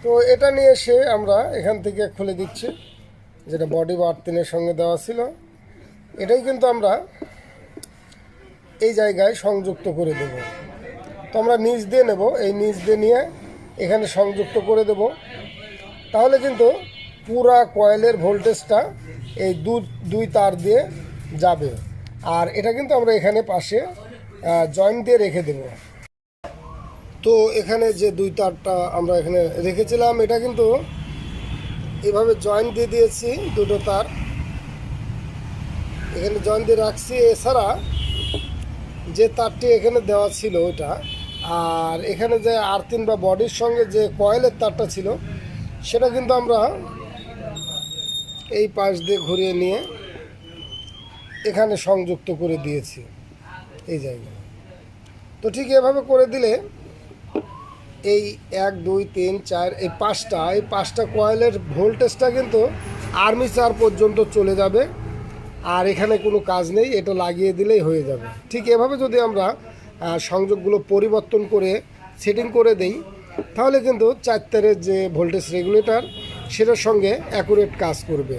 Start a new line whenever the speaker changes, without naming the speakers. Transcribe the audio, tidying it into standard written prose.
তো এটা নিয়ে এসে আমরা এখান থেকে খুলে দিচ্ছি, যেটা বডি বা আর্থিনের সঙ্গে দেওয়া ছিল, এটাই কিন্তু আমরা এই জায়গায় সংযুক্ত করে দেব। তো আমরা নিচ দিয়ে নেব, এই নিচ দিয়ে নিয়ে এখানে সংযুক্ত করে দেব। তাহলে কিন্তু পুরা কয়েলের ভোল্টেজটা এই দুই তার দিয়ে যাবে। আর এটা কিন্তু আমরা এখানে পাশে জয়েন্ট দিয়ে রেখে দেব। তো এখানে যে দুই তারটা আমরা এখানে রেখেছিলাম, এটা কিন্তু এভাবে জয়েন্ট দিয়ে দিয়েছি, দুটো তার এখানে জয়েন্ট দিয়ে রাখছি। এছাড়া যে তারটি এখানে দেওয়া ছিল ওটা, আর এখানে যে আর্থিন বা বডির সঙ্গে যে কয়েলের তারটা ছিল, সেটা কিন্তু আমরা এই পাশ দিয়ে ঘুরিয়ে নিয়ে এখানে সংযুক্ত করে দিয়েছি এই জায়গায়। তো ঠিক এভাবে করে দিলে এই 1 2 3 4 এই পাঁচটা কয়েলের ভোল্টেজটা কিন্তু আর্মিচার পর্যন্ত চলে যাবে। আর এখানে কোনো কাজ নেই, এটা লাগিয়ে দিলেই হয়ে যাবে। ঠিক এভাবে যদি আমরা সংযোগগুলো পরিবর্তন করে সেটিং করে দেই, তাহলে কিন্তু 4 তারের যে ভোল্টেজ রেগুলেটর সেটার সঙ্গে অ্যাকুরেট কাজ করবে।